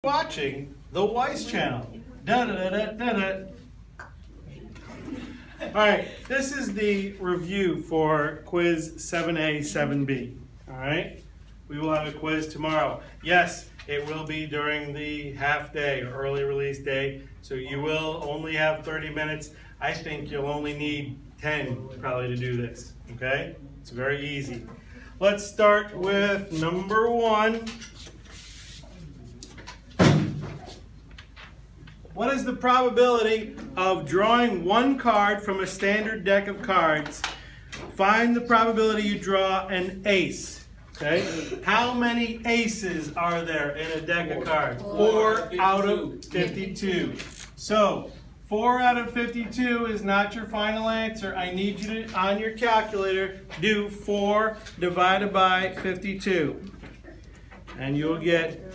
Watching the Weiss channel. Da, da, da, da, da, da. All right, this is the review for quiz 7A-7B. All right, we will have a quiz tomorrow. Yes, it will be during the half day, or early release day, so you will only have 30 minutes. I think you'll only need 10 probably to do this. Okay, it's very easy. Let's start with number 1. What is the probability of drawing one card from a standard deck of cards? Find the probability you draw an ace. Okay? How many aces are there in a deck of cards? 4 out of 52. So, 4 out of 52 is not your final answer. I need you to, on your calculator, do 4 divided by 52. And you'll get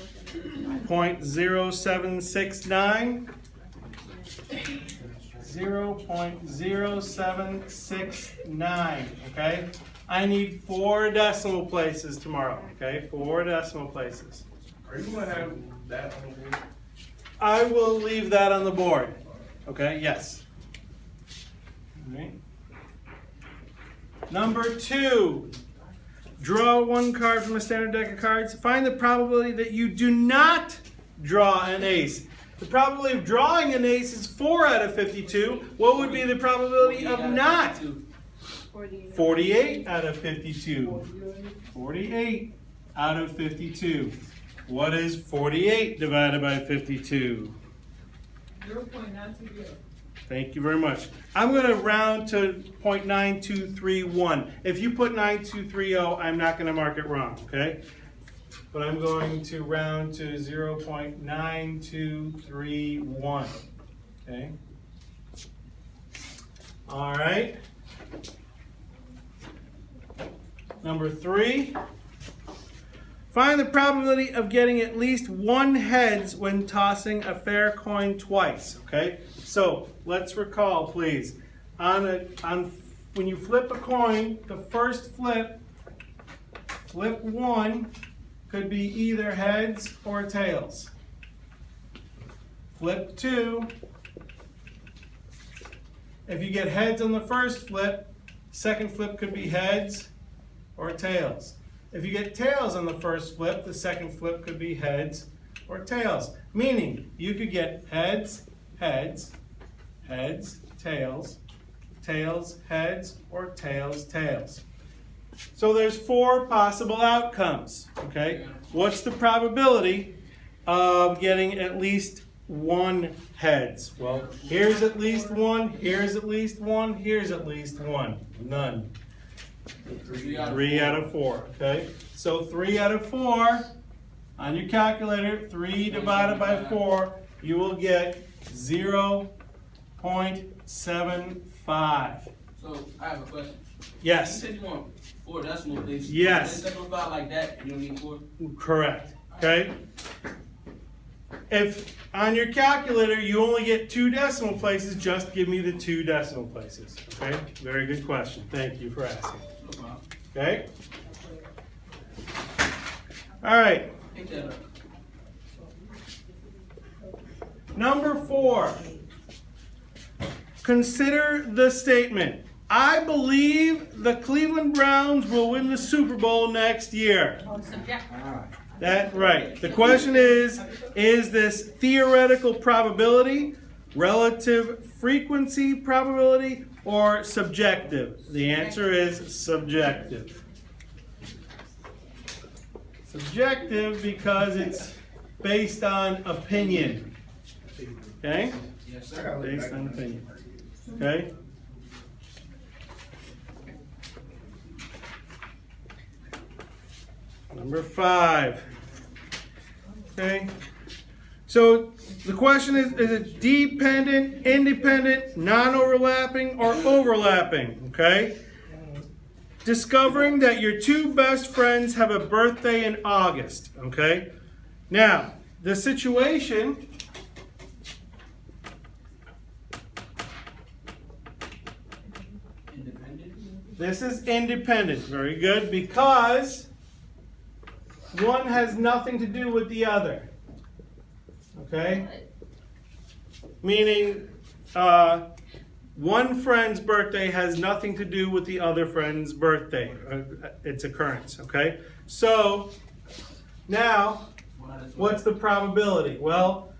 0.0769. 0.0769. Okay? I need 4 decimal places tomorrow. Okay? 4 decimal places. Are you going to have that on the board? I will leave that on the board. Okay? Yes. All right. Number 2. Draw one card from a standard deck of cards. Find the probability that you do not draw an ace. The probability of drawing an ace is 4 out of 52. What would be the probability of not? 48 out of 52. 48 out of 52. What is 48 divided by 52? 0.920. Thank you very much. I'm going to round to 0.9231. If you put 9230, I'm not going to mark it wrong, okay? But I'm going to round to 0.9231, okay? All right. Number 3. Find the probability of getting at least 1 heads when tossing a fair coin twice, okay? So, let's recall, please. When you flip a coin, the first flip 1, could be either heads or tails. Flip 2, if you get heads on the first flip, second flip could be heads or tails. If you get tails on the first flip, the second flip could be heads or tails. Meaning, you could get heads, heads, heads, tails, tails, heads, or tails, tails. So there's 4 possible outcomes, okay? What's the probability of getting at least 1 heads? Well, here's at least 1, here's at least 1, here's at least 1. None. 3 out of 4, okay? So 3 out of 4, on your calculator, 3 divided by 4, you will get 0.75. So, I have a question. Yes. You said you want 4 decimal places. Yes. Simplify like that, and you don't need 4? Correct. Okay? If on your calculator you only get 2 decimal places, just give me the 2 decimal places. Okay? Very good question. Thank you for asking. No problem. Okay? All right. Pick that up. Number 4. Consider the statement. I believe the Cleveland Browns will win the Super Bowl next year. That right. The question is this theoretical probability, relative frequency probability, or subjective? The answer is subjective. Subjective because it's based on opinion. Okay? Yes, sir. Based on opinion. Okay? Number 5. Okay? So the question is it dependent, independent, non-overlapping, or overlapping? Okay? Discovering that your 2 best friends have a birthday in August. Okay? Now, the situation. Independent? This is independent. Very good. Because one has nothing to do with the other. okay? Meaning, one friend's birthday has nothing to do with the other friend's birthday, its occurrence, okay? So, now, what's the probability? Well,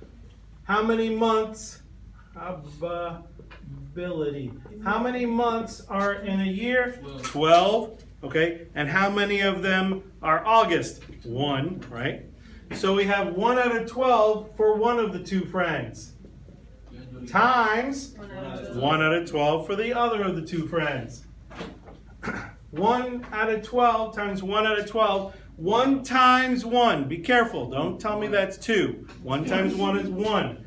how many months, probability, how many months are in a year? 12, okay? And how many of them are August? 1, right? So we have 1 out of 12 for one of the two friends. Times 1 out of 12 for the other of the two friends. 1 out of 12 times 1 out of 12. 1 times 1. Be careful. Don't tell me that's 2. 1 times 1 is 1.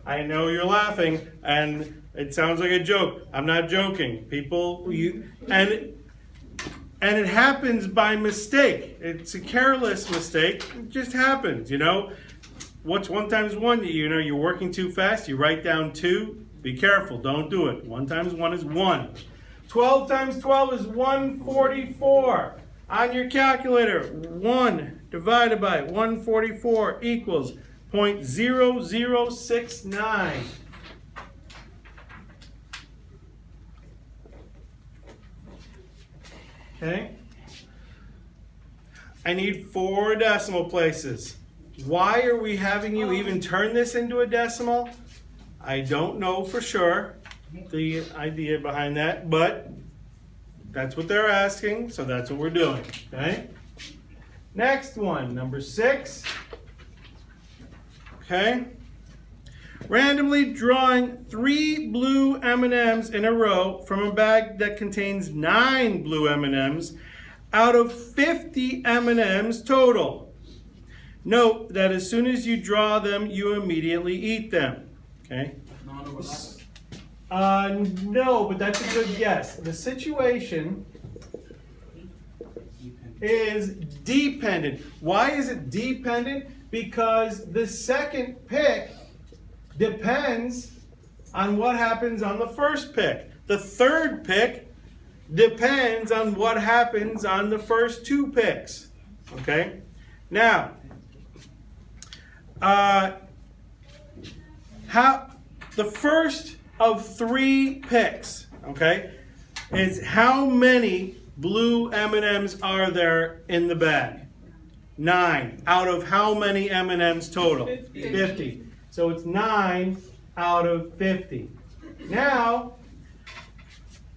I know you're laughing, and it sounds like a joke. I'm not joking. People, and it happens by mistake. It's a careless mistake. It just happens, you know. What's 1 times 1? You know, you're working too fast. You write down 2. Be careful. Don't do it. 1 times 1 is 1. 12 times 12 is 144. On your calculator, 1 divided by 144 equals 0.0069. Okay? I need 4 decimal places. Why are we having you even turn this into a decimal? I don't know for sure the idea behind that, but that's what they're asking, so that's what we're doing, okay? Next one, number 6. Okay? Randomly drawing 3 blue M&Ms in a row from a bag that contains 9 blue M&Ms out of 50 M&Ms total. Note that as soon as you draw them, you immediately eat them. Okay? No, but that's a good guess. The situation is dependent. Why is it dependent? Because the second pick depends on what happens on the first pick. The third pick depends on what happens on the first 2 picks. Okay? Now, the first of 3 picks, okay, is how many blue M&Ms are there in the bag? 9 out of how many M&Ms total? 50. So it's 9 out of 50. Now,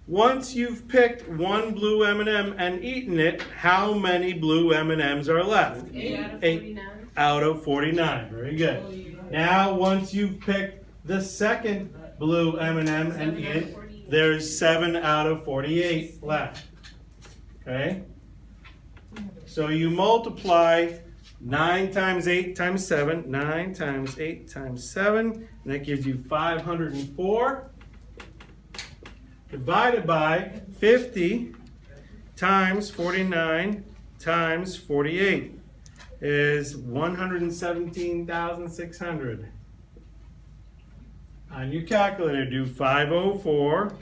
once you've picked 1 blue M&M and eaten it, how many blue M&Ms are left? 8 8 out out of 49. of 49. Very good. Now, once you've picked the second blue M&M and eat it, there's 7 out of 48 left. Okay? So you multiply 9 times 8 times 7, 9 times 8 times 7, and that gives you 504, divided by 50 times 49 times 48 is 117,600. On your calculator, do 504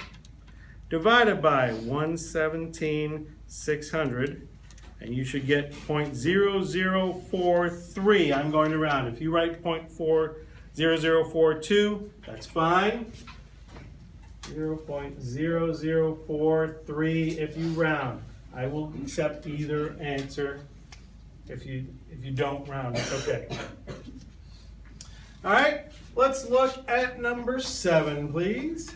divided by 117,600. And you should get 0.0043. I'm going to round. If you write 0.0042, that's fine. 0.0043 if you round. I will accept either answer. If you don't round, it's okay. All right, let's look at number 7, please.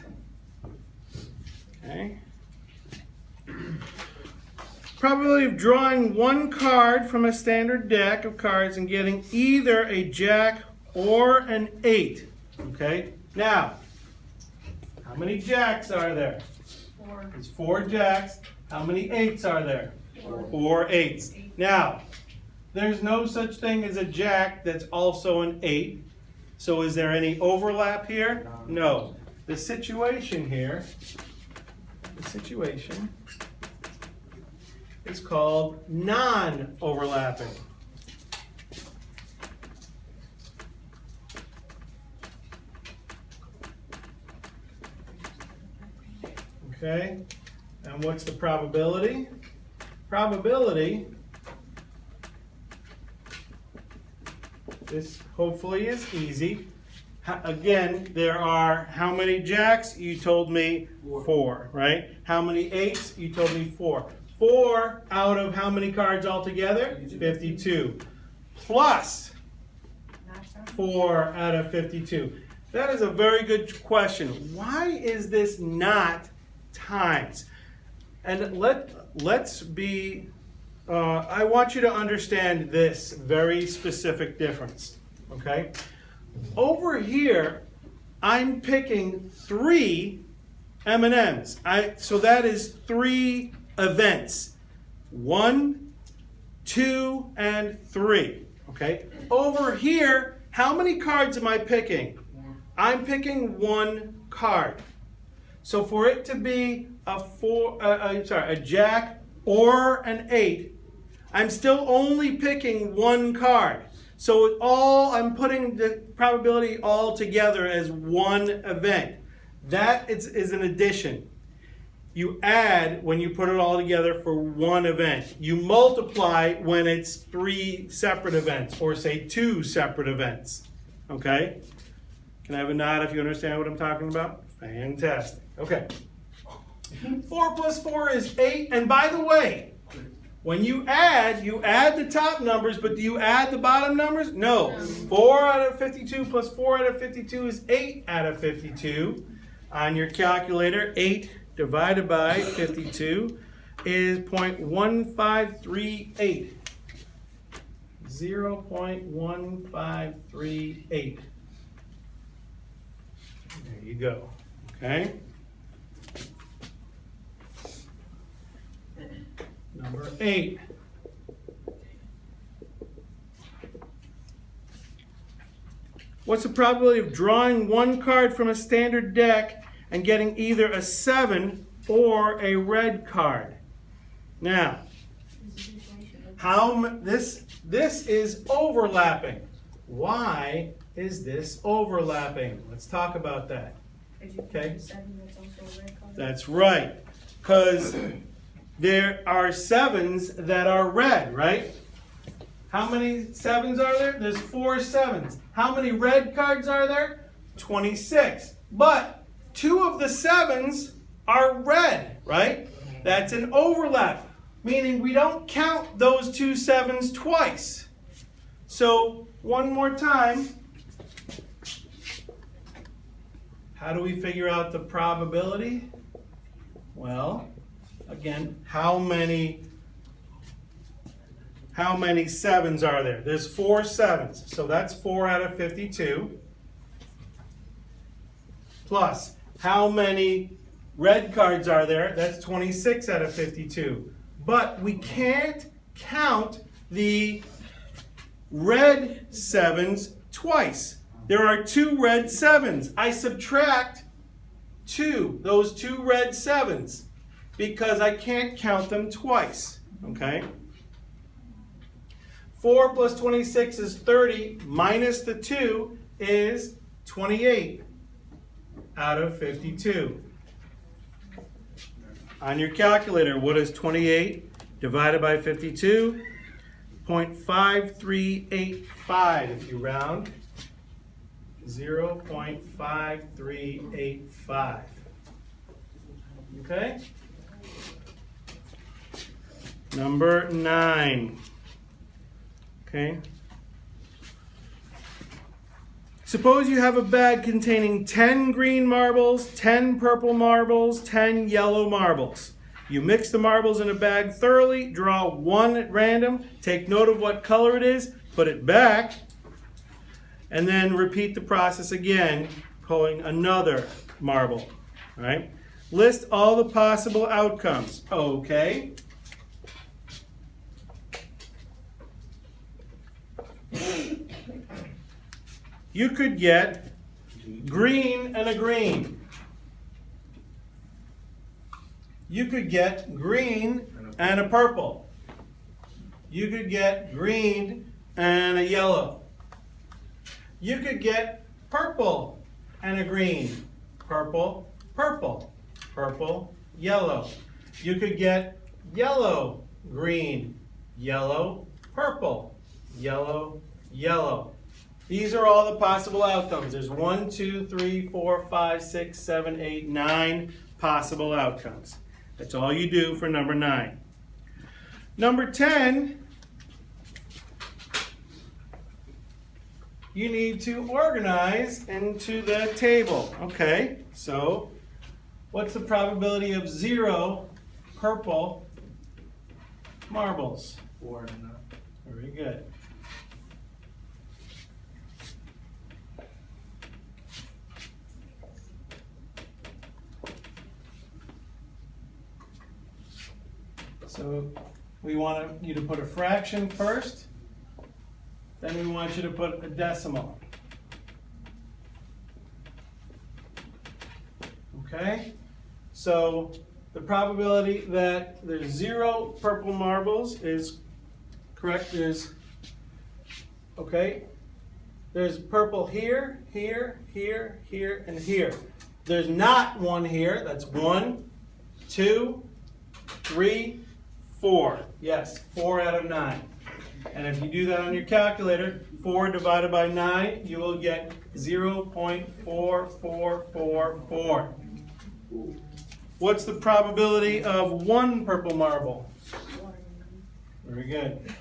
Okay. Probability of drawing 1 card from a standard deck of cards and getting either a jack or an 8. Okay? Now, how many jacks are there? 4. There's 4 jacks. How many 8s are there? 4 8s. Now, there's no such thing as a jack that's also an 8. So is there any overlap here? No. The situation here, is called non-overlapping. Okay, and what's the probability? Probability This hopefully is easy. Again, there are how many jacks? You told me 4, right? How many 8s? You told me 4. 4 out of how many cards altogether? 52. Plus 4 out of 52. That is a very good question. Why is this not times? And let's be, I want you to understand this very specific difference, okay? Over here, I'm picking 3 M&Ms. So that is 3 events. 1, 2, and 3, okay? Over here, how many cards am I picking? I'm picking 1 card. So for it to be a jack or an 8, I'm still only picking 1 card. So I'm putting the probability all together as 1 event. That is an addition. You add when you put it all together for 1 event. You multiply when it's 3 separate events, or say 2 separate events. Okay? Can I have a nod if you understand what I'm talking about? Fantastic. Okay. 4 plus 4 is 8. And by the way, when you add the top numbers, but do you add the bottom numbers? No. 4 out of 52 plus 4 out of 52 is 8 out of 52. On your calculator, 8 divided by 52 is 0.1538. 0.1538. There you go. Okay? Number 8. What's the probability of drawing 1 card from a standard deck and getting either a 7 or a red card? Now, this is overlapping. Why is this overlapping? Let's talk about that. Okay? That's right. Because there are 7s that are red, right? How many 7s are there? There's 4 7s. How many red cards are there? 26. But 2 of the 7s are red, right? That's an overlap, meaning we don't count those 2 7s twice. So, one more time. How do we figure out the probability? Well, again, how many 7s are there? There's 4 7s, so that's 4 out of 52. Plus, how many red cards are there? That's 26 out of 52. But we can't count the red 7s twice. There are 2 red 7s. I subtract 2, those 2 red 7s, because I can't count them twice, okay? 4 plus 26 is 30, minus the 2 is 28 out of 52. On your calculator, what is 28 divided by 52? 0.5385 if you round. 0.5385. Okay? Number 9. Okay? Suppose you have a bag containing 10 green marbles, 10 purple marbles, 10 yellow marbles. You mix the marbles in a bag thoroughly, draw 1 at random, take note of what color it is, put it back, and then repeat the process again, pulling another marble. All right? List all the possible outcomes. Okay. You could get green and a green. You could get green and a purple. You could get green and a yellow. You could get purple and a green. Purple, purple, purple, yellow. You could get yellow, green, yellow, purple, yellow, yellow. These are all the possible outcomes. There's 1, 2, 3, 4, 5, 6, 7, 8, 9 possible outcomes. That's all you do for number 9. Number 10, you need to organize into the table. Okay, so what's the probability of 0 purple marbles? 4 out of 9. Very good. So we want you to put a fraction first, then we want you to put a decimal. Okay? So the probability that there's 0 purple marbles is correct. There's purple here, here, here, here, and here. There's not one here. That's 1, 2, 3, 4. Yes, 4 out of 9. And if you do that on your calculator, 4 divided by 9, you will get 0.4444. What's the probability of 1 purple marble? Very good.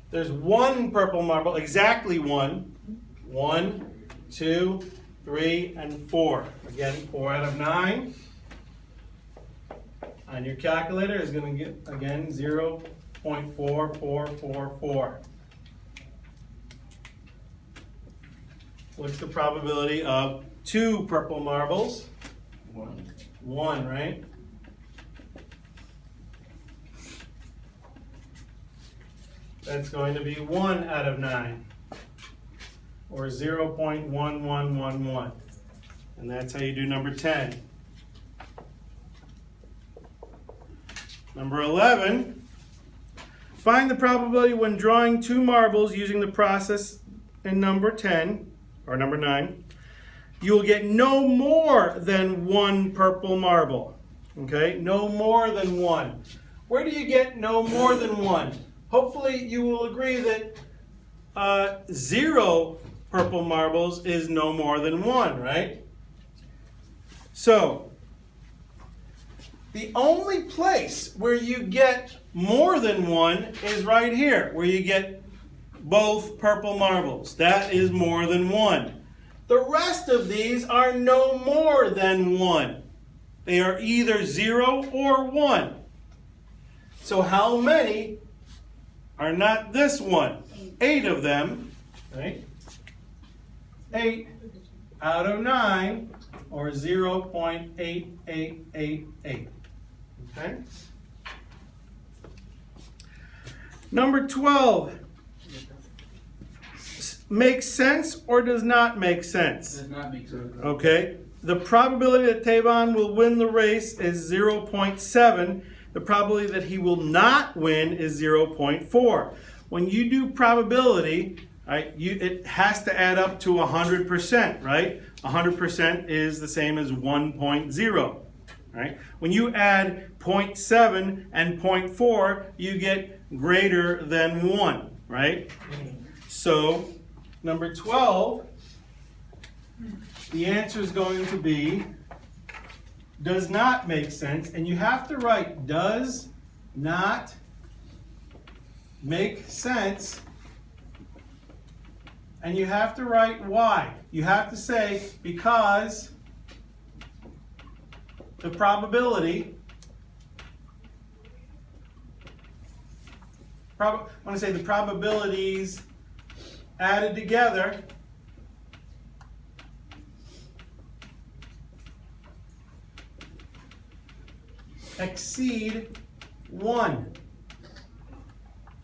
There's 1 purple marble, exactly 1. 1, 2, 3, and 4. Again, 4 out of 9. On your calculator is going to get, again, 0.4444. What's the probability of 2 purple marbles? 1. 1, right? That's going to be 1 out of 9. Or 0.1111. And that's how you do number 10. Number 11, find the probability when drawing 2 marbles using the process in number 10, or number 9. You will get no more than 1 purple marble. Okay, no more than 1. Where do you get no more than 1? Hopefully you will agree that 0 purple marbles is no more than 1, right? So, the only place where you get more than 1 is right here, where you get both purple marbles. That is more than 1. The rest of these are no more than 1. They are either 0 or 1. So how many are not this one? 8 of them, right? 8 out of 9, or 0.8888. Okay? Number 12. Makes sense or does not make sense? Does not make sense. Okay. The probability that Tavon will win the race is 0.7. The probability that he will not win is 0.4. When you do probability, right, it has to add up to 100%, right? 100% is the same as 1.0, right? When you add 0.7 and 0.4, you get greater than 1, right? So, number 12, the answer is going to be does not make sense, and you have to write does not make sense, and you have to write why. You have to say because the probability, when I say the probabilities added together exceed 1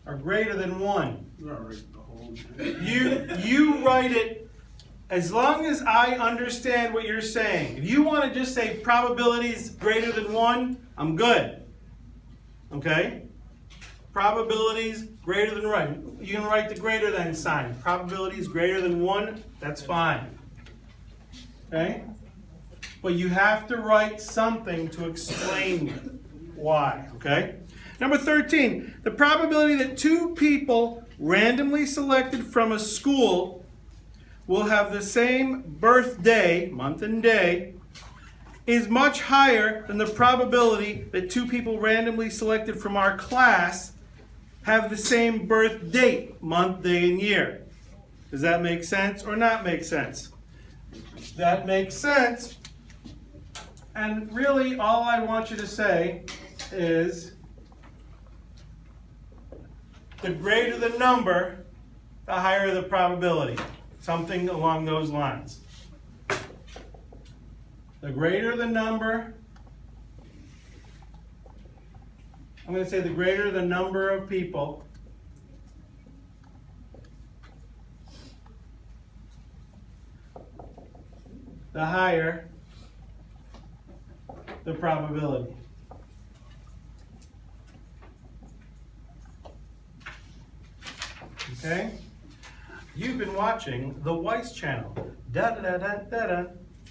or greater than 1. You gotta write the whole thing. You write it as long as I understand what you're saying. If you want to just say probabilities greater than 1, I'm good. Okay? Probabilities greater than 1. You can write the greater than sign. Probabilities greater than 1, that's fine. Okay? But you have to write something to explain why. Okay? Number 13, the probability that two people randomly selected from a school will have the same birthday, month and day, is much higher than the probability that two people randomly selected from our class have the same birth date, month, day, and year. Does that make sense or not make sense? That makes sense. And really, all I want you to say is, the greater the number, the higher the probability. Something along those lines. The greater the number, I'm going to say the greater the number of people, the higher the probability. Okay? You've been watching the Weiss channel. Da da da da da da.